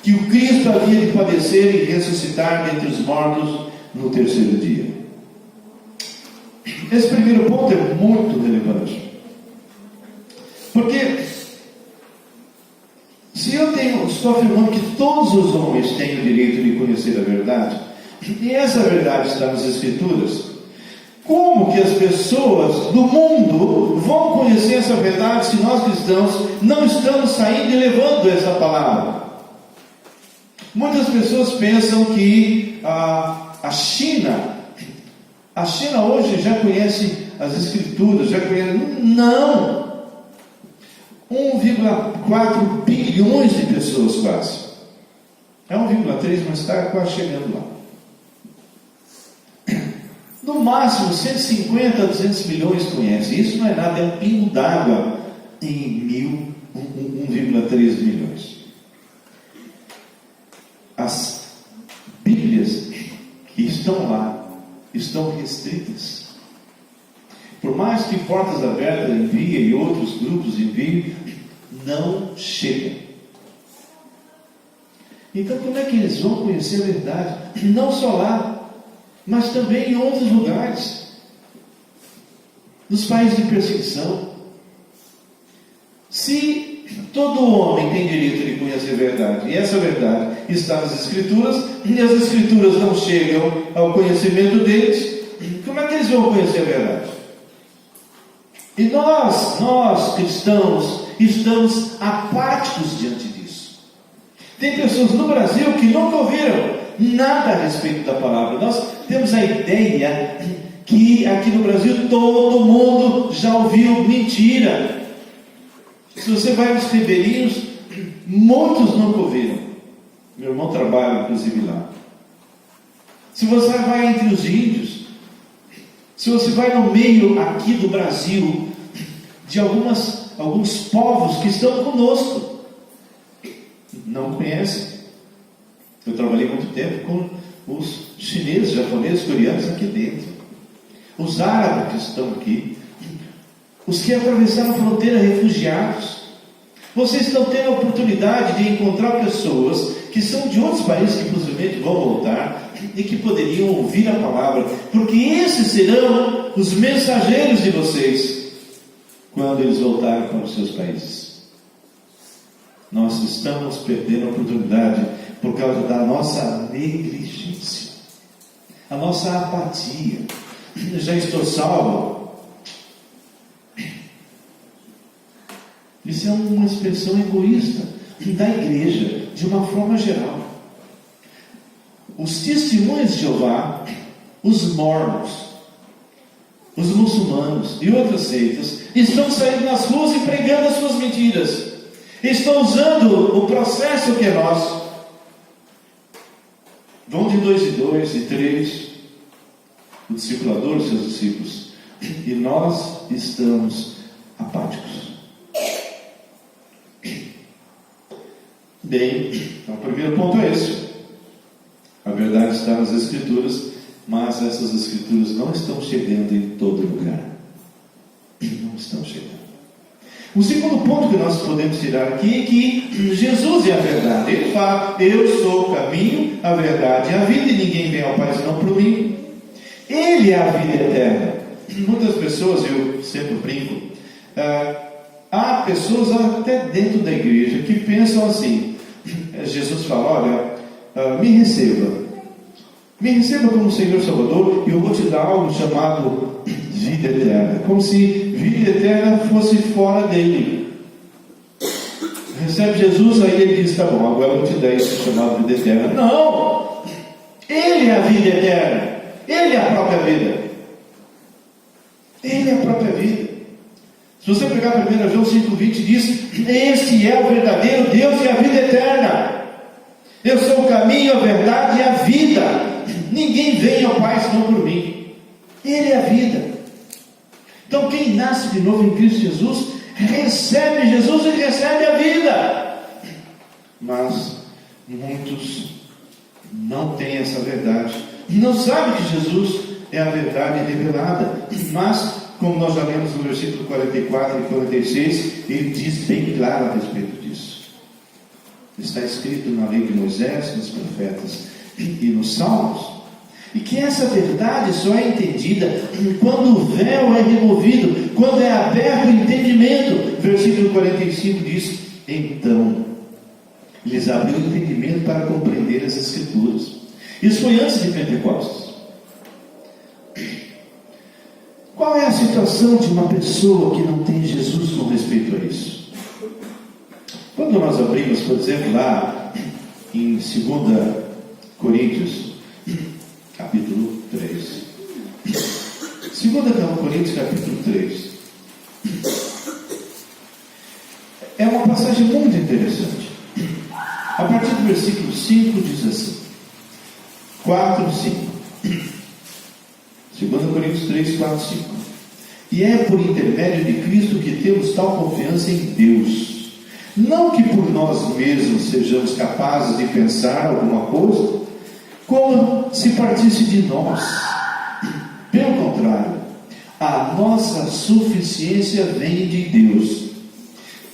que o Cristo havia de padecer e ressuscitar dentre os mortos no terceiro dia. Esse primeiro ponto é muito relevante, porque se eu estou afirmando que todos os homens têm o direito de conhecer a verdade, e essa verdade está nas Escrituras, como que as pessoas do mundo vão conhecer essa verdade se nós cristãos não estamos saindo e levando essa palavra? Muitas pessoas pensam que a China hoje já conhece as Escrituras, já conhece. Não! 1,4 bilhões de pessoas quase. É 1,3, mas está quase chegando lá. No máximo 150 a 200 milhões conhecem. Isso não é nada, é um pingo d'água em 1,3 milhões. As Bíblias que estão lá estão restritas. Por mais que Portas Abertas envie e outros grupos enviem, não chegam. Então como é que eles vão conhecer a verdade? Não só lá, mas também em outros lugares, nos países de perseguição. Se todo homem tem direito de conhecer a verdade, e essa verdade está nas Escrituras, e as Escrituras não chegam ao conhecimento deles, como é que eles vão conhecer a verdade? E nós cristãos, estamos apáticos diante disso. Tem pessoas no Brasil que nunca ouviram nada a respeito da palavra. Nós temos a ideia que aqui no Brasil todo mundo já ouviu mentira. Se você vai aos ribeirinhos, muitos nunca ouviram. Meu irmão trabalha inclusive lá. Se você vai entre os índios, se você vai no meio aqui do Brasil, de alguns povos que estão conosco, não conhecem. Eu trabalhei muito tempo com os chineses, japoneses, coreanos aqui dentro, os árabes que estão aqui, os que atravessaram a fronteira refugiados. Vocês estão tendo a oportunidade de encontrar pessoas que são de outros países que possivelmente vão voltar e que poderiam ouvir a palavra, porque esses serão os mensageiros de vocês quando eles voltarem para os seus países. Nós estamos perdendo a oportunidade por causa da nossa negligência, a nossa apatia. Já estou salvo. Isso é uma expressão egoísta da igreja, de uma forma geral. Os testemunhos de Jeová, os mormons, os muçulmanos e outras seitas estão saindo nas ruas e pregando as suas mentiras. Estão usando o processo que é nosso. Vão de 2 em 2 e 3, o discipulador e seus discípulos, e nós estamos apáticos. Bem, então, o primeiro ponto é esse. A verdade está nas Escrituras, mas essas Escrituras não estão chegando em todo lugar. Não estão chegando. O segundo ponto que nós podemos tirar aqui é que Jesus é a verdade. Ele fala: eu sou o caminho, a verdade e a vida, e ninguém vem ao Pai senão por mim. Ele é a vida eterna. Muitas pessoas, eu sempre brinco, há pessoas até dentro da igreja que pensam assim. Jesus fala: olha, me receba como Senhor Salvador, e eu vou te dar algo chamado vida eterna, como se vida eterna fosse fora dele. Recebe Jesus, aí ele diz: tá bom, agora eu vou te dar isso chamado vida eterna. Não! Ele é a vida eterna, ele é a própria vida, ele é a própria vida. Se você pegar 1 João 5,20, diz: esse é o verdadeiro Deus e a vida eterna. Eu sou o caminho, a verdade e a vida. Ninguém vem ao Pai senão por mim. Ele é a vida. Então quem nasce de novo em Cristo Jesus, recebe Jesus e recebe a vida. Mas muitos não têm essa verdade. Não sabem que Jesus é a verdade revelada. Mas, como nós já lemos no versículo 44 e 46, ele diz bem claro a respeito disso. Está escrito na lei de Moisés, nos profetas e nos salmos, e que essa verdade só é entendida quando o véu é removido, quando é aberto o entendimento. Versículo 45 diz: então lhes abriu o entendimento para compreender as Escrituras. Isso foi antes de Pentecostes. Qual é a situação de uma pessoa que não tem Jesus com respeito a isso? Quando nós abrimos, por exemplo, lá em 2 Coríntios, capítulo 3. 2 Coríntios, capítulo 3. É uma passagem muito interessante. A partir do versículo 5 diz assim: 4, 5. 2 Coríntios 3, 4, 5. E é por intermédio de Cristo que temos tal confiança em Deus. Não que por nós mesmos sejamos capazes de pensar alguma coisa, como se partisse de nós. Pelo contrário, a nossa suficiência vem de Deus.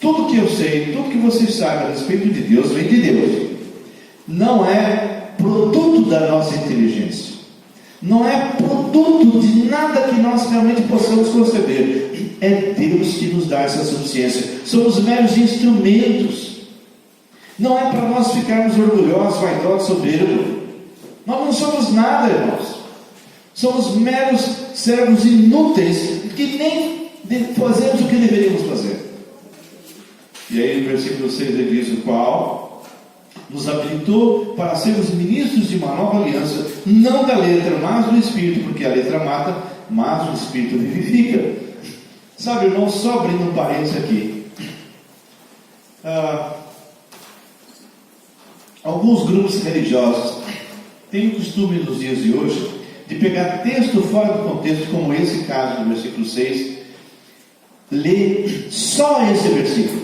Tudo que eu sei, tudo que vocês sabem a respeito de Deus, vem de Deus. Não é produto da nossa inteligência. Não é produto de nada que nós realmente possamos conceber. É Deus que nos dá essa suficiência. Somos meros instrumentos. Não é para nós ficarmos orgulhosos, vaidosos, soberbos. Nós não somos nada, irmãos. Somos meros servos inúteis que nem fazemos o que deveríamos fazer. E aí no versículo 6 ele diz: o qual, nos habilitou para sermos ministros de uma nova aliança, não da letra, mas do Espírito, porque a letra mata, mas o Espírito vivifica. Sabe, irmão, só abrindo um parênteses aqui. Alguns grupos religiosos têm o costume nos dias de hoje de pegar texto fora do contexto, como esse caso do versículo 6, ler só esse versículo.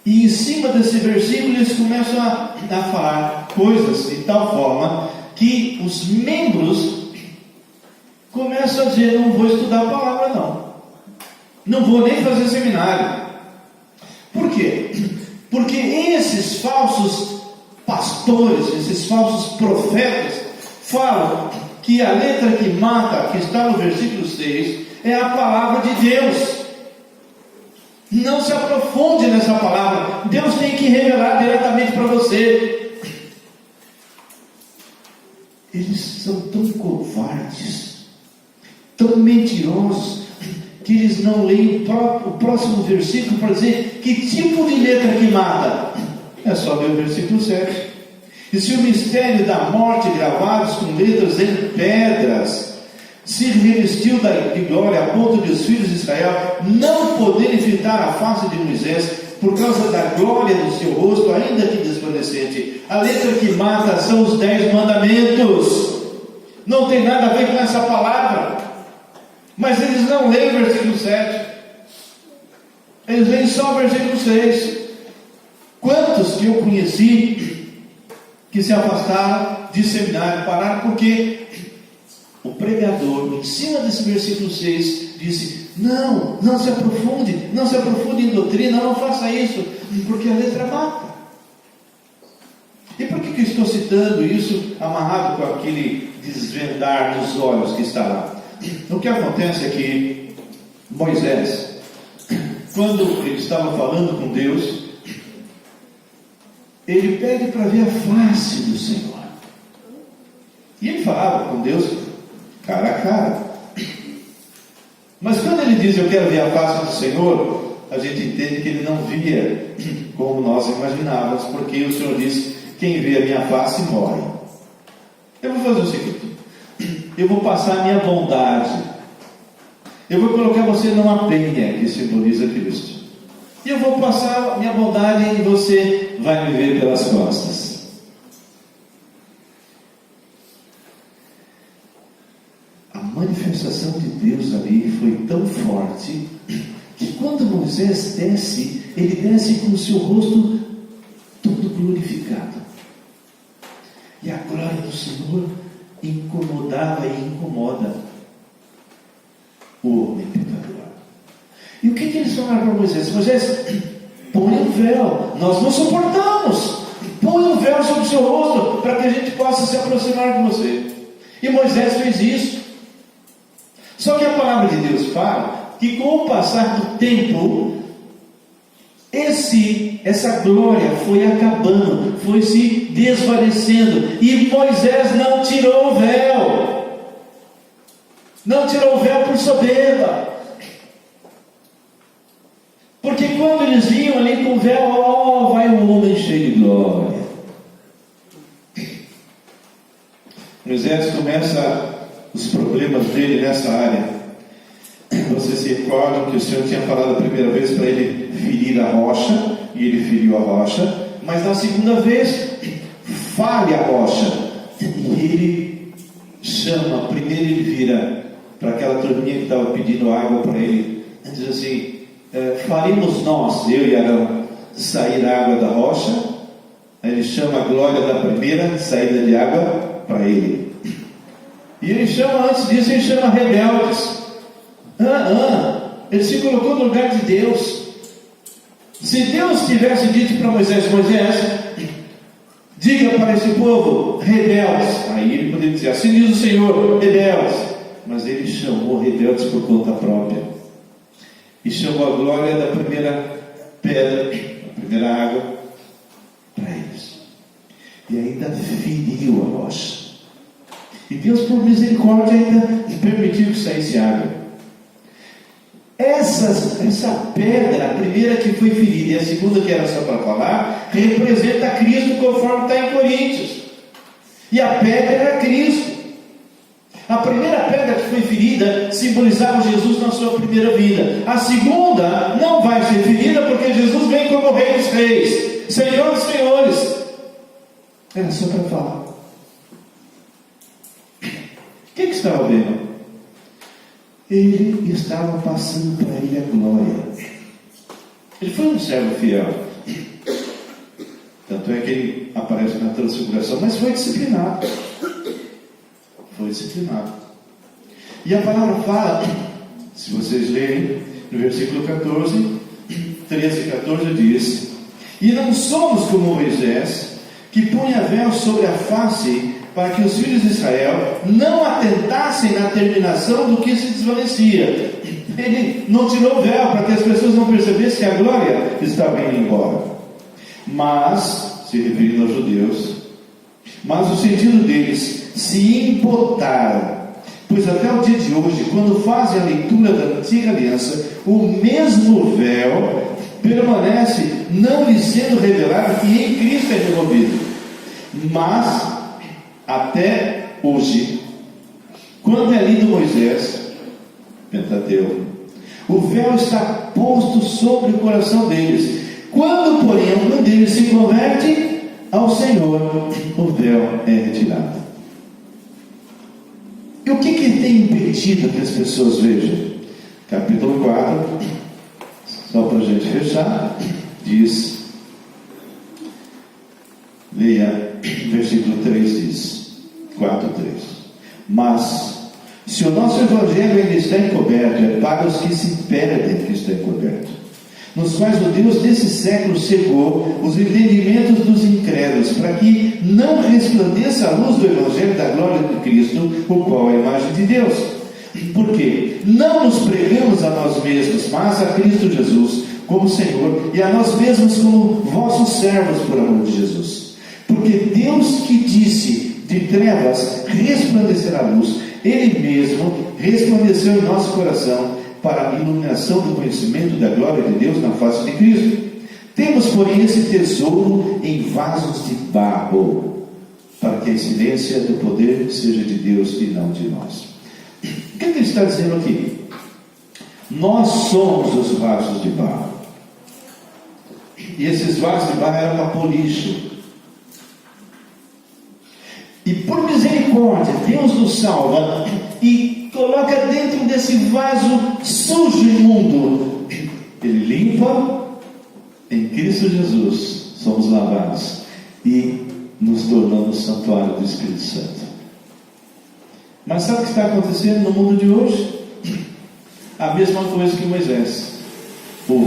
E em cima desse versículo eles começam a falar coisas de tal forma que os membros começam a dizer: não vou estudar a palavra não vou nem fazer seminário. Por quê? Porque esses falsos pastores, esses falsos profetas falam que a letra que mata, que está no versículo 6, é a palavra de Deus. Não se aprofunde nessa palavra. Deus tem que revelar diretamente para você. Eles são tão covardes, tão mentirosos, que eles não leem o próximo versículo para dizer que tipo de letra que mata. É só ler o versículo 7. E se o mistério da morte, gravados com letras em pedras, se revestiu de glória a ponto de os filhos de Israel não poderem fitar a face de Moisés por causa da glória do seu rosto, ainda que desvanecente. A letra que mata são os 10 mandamentos. Não tem nada a ver com essa palavra. Mas eles não leem o versículo 7. Eles leem só o versículo 6. Quantos que eu conheci que se afastaram de seminário, pararam porque o pregador, em cima desse versículo 6, disse: não se aprofunde em doutrina, não faça isso, porque a letra mata. E por que eu estou citando isso amarrado com aquele desvendar dos olhos que está lá? O que acontece é que Moisés, quando ele estava falando com Deus, ele pede para ver a face do Senhor. E ele falava com Deus cara a cara. Mas quando ele diz: eu quero ver a face do Senhor, a gente entende que ele não via como nós imaginávamos, porque o Senhor disse: quem vê a minha face morre. Eu vou fazer o seguinte: eu vou passar a minha bondade, eu vou colocar você numa penha que simboliza Cristo, e eu vou passar a minha bondade e você vai me ver pelas costas. A manifestação de Deus ali foi tão forte que quando Moisés desce, ele desce com o seu rosto todo glorificado, e a glória do Senhor incomodava e incomoda o homem pecador. E o que eles falaram para Moisés? Moisés, põe um véu, nós não suportamos, põe um véu sobre o seu rosto, para que a gente possa se aproximar de você. E Moisés fez isso. Só que a palavra de Deus fala que com o passar do tempo, essa glória foi acabando, foi se desvanecendo, e Moisés não tirou o véu. Não tirou o véu por soberba. Porque quando eles vinham ali com o véu, vai um homem cheio de glória. Moisés começa os problemas dele nessa área. Vocês se recordam que o Senhor tinha falado a primeira vez para ele ferir a rocha, e ele feriu a rocha, mas na segunda vez, fale a rocha, e ele chama. Primeiro ele vira para aquela turminha que estava pedindo água para ele, e diz assim: faremos nós, eu e Arão, sair a água da rocha. Aí ele chama a glória da primeira saída de água para ele. E ele chama, antes disso, ele chama rebeldes. Ele se colocou no lugar de Deus. Se Deus tivesse dito para Moisés: diga para esse povo, rebeldes, aí ele poderia dizer: assim diz o Senhor, rebeldes. Mas ele chamou rebeldes por conta própria, e chamou a glória da primeira pedra, da primeira água, para eles, e ainda feriu a rocha. E Deus, por misericórdia, ainda permitiu que saísse água. Essa pedra, a primeira que foi ferida e a segunda que era só para falar, representa Cristo conforme está em Coríntios. E a pedra era Cristo. A primeira pedra que foi ferida simbolizava Jesus na sua primeira vida. A segunda não vai ser ferida porque Jesus vem como Rei dos Reis, Senhor dos Senhores. Era só para falar. O que estava vendo? Ele estava passando para ele a glória. Ele foi um servo fiel. Tanto é que ele aparece na transfiguração, mas foi disciplinado. Foi disciplinado. E a palavra fala, se vocês lerem, no versículo 14, 13 e 14 diz: e não somos como Moisés, que punha véu sobre a face, para que os filhos de Israel não atentassem na terminação do que se desvanecia. Ele não tirou o véu para que as pessoas não percebessem que a glória estava indo embora. Mas, se referindo aos judeus, mas o sentido deles se embotaram, pois até o dia de hoje, quando fazem a leitura da antiga aliança, o mesmo véu permanece, não lhes sendo revelado que em Cristo é removido. Mas até hoje, quando é lido Moisés, Pentateuco, o véu está posto sobre o coração deles. Quando, porém, algum deles se converte ao Senhor, o véu é retirado. E o que tem impedido que as pessoas vejam? Capítulo 4, só para a gente fechar, diz, leia, versículo 3 diz, 4:3. Mas, se o nosso Evangelho ainda está encoberto, é para os que se perdem que está encoberto, nos quais o Deus desse século cegou os entendimentos dos incrédulos, para que não resplandeça a luz do Evangelho da glória de Cristo, o qual é a imagem de Deus. Porque não nos pregamos a nós mesmos, mas a Cristo Jesus como Senhor, e a nós mesmos como vossos servos por amor de Jesus. Porque Deus que disse, de trevas resplandecerá a luz, Ele mesmo resplandeceu em nosso coração para a iluminação do conhecimento da glória de Deus na face de Cristo. Temos, porém, esse tesouro em vasos de barro, para que a excelência do poder seja de Deus e não de nós. O que ele está dizendo aqui? Nós somos os vasos de barro. E esses vasos de barro eram para pôr lixo. E por misericórdia, Deus nos salva e coloca dentro desse vaso sujo e imundo. Ele limpa, em Cristo Jesus somos lavados e nos tornamos santuário do Espírito Santo. Mas sabe o que está acontecendo no mundo de hoje? A mesma coisa que Moisés. O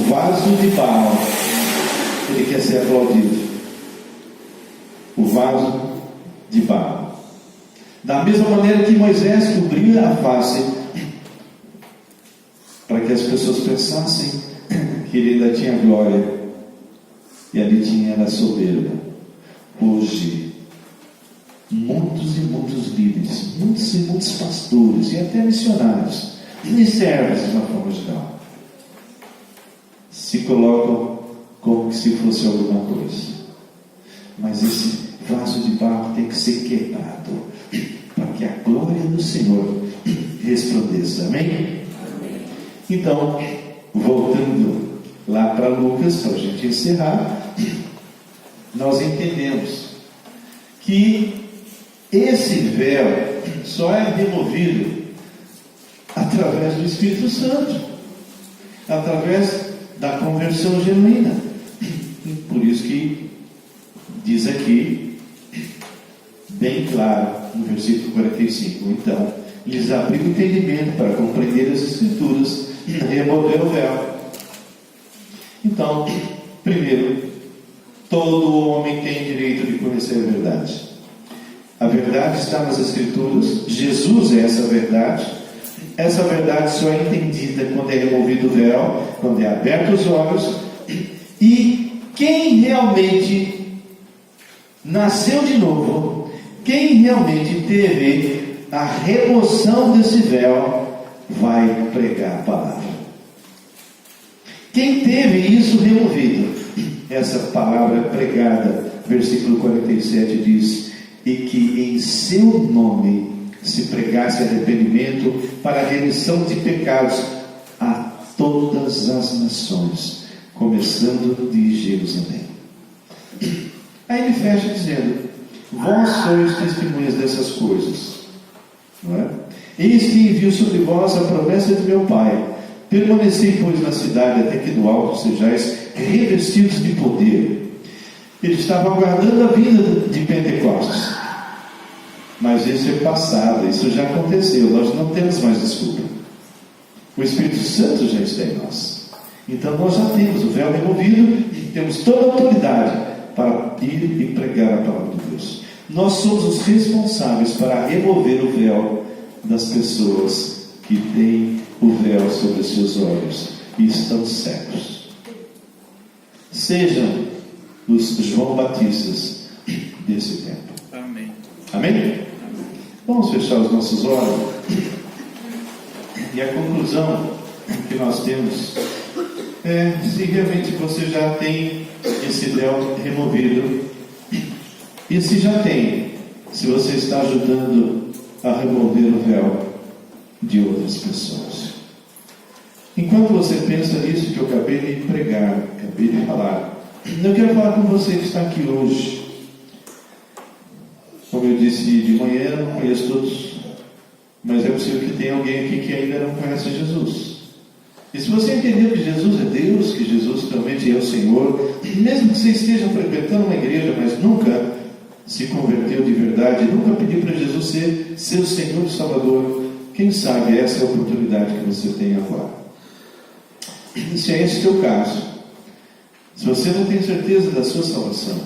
vaso de barro, ele quer ser aplaudido. O vaso de barro. Da mesma maneira que Moisés cobriu a face, para que as pessoas pensassem que ele ainda tinha glória, e ali tinha a soberba. Hoje, muitos e muitos líderes, muitos e muitos pastores, e até missionários, e servos de uma forma geral, se colocam como se fosse alguma coisa. Mas esse vaso de barro tem que ser quebrado, para que a glória do Senhor resplandeça. Amém? Então, voltando lá para Lucas, para a gente encerrar, nós entendemos que esse véu só é removido através do Espírito Santo, através da conversão genuína. Por isso que diz aqui, bem claro, no versículo 45, então, lhes abriu o entendimento para compreender as Escrituras e remover o véu. Então, primeiro, todo homem tem direito de conhecer a verdade. A verdade está nas Escrituras, Jesus é essa verdade. Essa verdade só é entendida quando é removido o véu, quando é aberto os olhos, e quem realmente nasceu de novo, quem realmente teve a remoção desse véu, vai pregar a palavra. Quem teve isso removido? Essa palavra pregada, versículo 47 diz: e que em seu nome se pregasse arrependimento para a remissão de pecados a todas as nações, começando de Jerusalém. Aí ele fecha dizendo: vós sois testemunhas dessas coisas, não é? Eis que envio sobre vós a promessa de meu Pai. Permanecei, pois, na cidade, até que do alto sejais revestidos de poder. Ele estava aguardando a vinda de Pentecostes. Mas isso é passado, isso já aconteceu, nós não temos mais desculpa. O Espírito Santo já está em nós. Então nós já temos o véu removido, temos toda a autoridade para ir e pregar a palavra de Deus. Nós somos os responsáveis para remover o véu das pessoas que têm o véu sobre os seus olhos e estão cegos. Sejam os João Batistas desse tempo. Amém. Amém? Vamos fechar os nossos olhos. E a conclusão que nós temos é: se realmente você já tem esse véu removido, e se já tem, se você está ajudando a remover o véu de outras pessoas. Enquanto você pensa nisso que eu acabei de pregar, acabei de falar, eu quero falar com você que está aqui hoje. Como eu disse de manhã, eu não conheço todos, mas é possível que tenha alguém aqui que ainda não conhece Jesus. E se você entendeu que Jesus é Deus, que Jesus realmente é o Senhor, mesmo que você esteja frequentando uma igreja, mas nunca se converteu de verdade, nunca pediu para Jesus ser seu Senhor e Salvador, quem sabe essa é a oportunidade que você tem agora. E se é esse o teu caso, se você não tem certeza da sua salvação,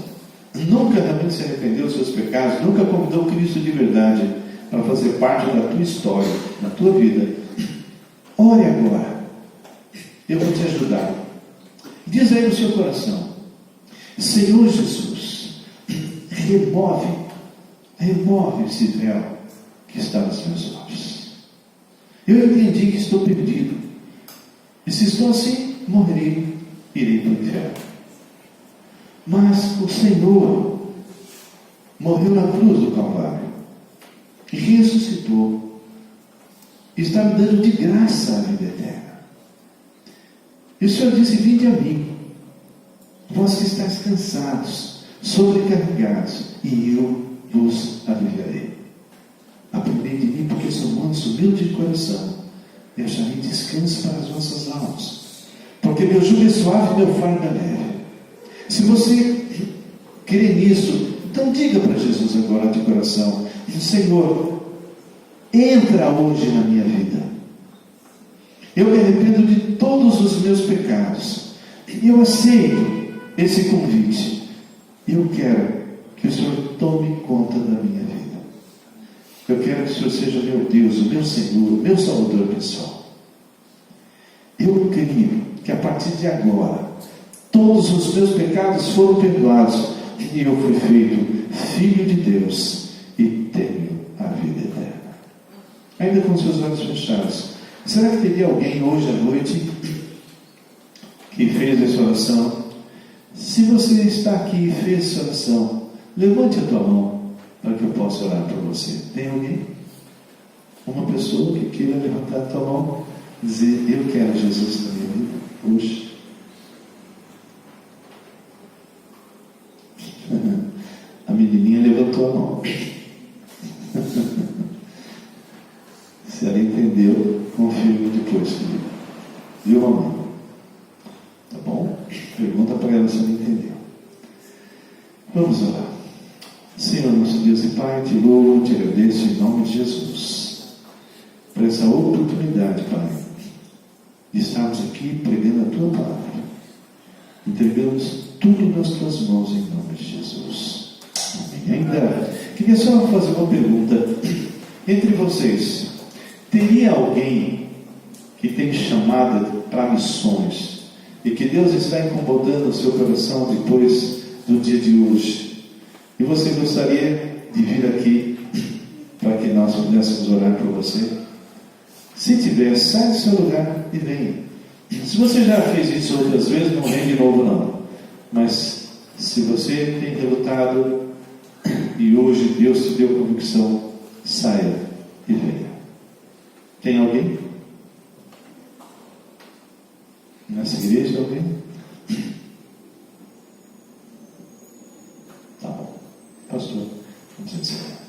nunca realmente se arrependeu dos seus pecados, nunca convidou Cristo de verdade para fazer parte da tua história, da tua vida, ore agora. Eu vou te ajudar. Diz aí no seu coração: Senhor Jesus, remove esse véu que está nos meus olhos. Eu entendi que estou perdido. E se estou assim, morrerei, irei para o inferno. Mas o Senhor morreu na cruz do Calvário e ressuscitou. Está me dando de graça a vida eterna. E o Senhor disse: vinde a mim, vós que estáis cansados, sobrecarregados, e eu vos aliviarei. Aprendei de mim, porque sou manso, humilde de coração, e acharei descanso para as vossas almas. Porque meu jugo é suave e meu fardo é leve. Se você crê nisso, então diga para Jesus agora de coração: Senhor, entra hoje na minha vida. Eu me arrependo de todos os meus pecados. E eu aceito esse convite. Eu quero que o Senhor tome conta da minha vida. Eu quero que o Senhor seja meu Deus, o meu Senhor, o meu Salvador pessoal. Eu creio que a partir de agora, todos os meus pecados foram perdoados e eu fui feito filho de Deus e tenho a vida eterna. Ainda com seus olhos fechados, será que teria alguém hoje à noite que fez essa oração? Se você está aqui e fez essa oração, levante a tua mão para que eu possa orar por você. Tem alguém? Uma pessoa que queira levantar a tua mão e dizer: eu quero Jesus na minha vida hoje. A menininha levantou a mão. Se ela entendeu, confirme depois. Viu, mamãe? Tá bom? Pergunta para ela se ela entendeu. Vamos orar. Senhor, nosso Deus e Pai, te louvo, te agradeço em nome de Jesus por essa oportunidade, Pai, de estarmos aqui pregando a tua palavra. Entregamos tudo nas tuas mãos em nome de Jesus. Amém. Ainda queria só fazer uma pergunta. Entre vocês, teria alguém que tem chamada para missões e que Deus está incomodando o seu coração depois do dia de hoje, e você gostaria de vir aqui para que nós pudéssemos orar por você? Se tiver, sai do seu lugar e venha. Se você já fez isso outras vezes, não vem de novo não. Mas se você tem relutado e hoje Deus te deu convicção, saia e venha. Tem alguém? Nessa igreja alguém? Tá bom. Pastor, vamos encerrar.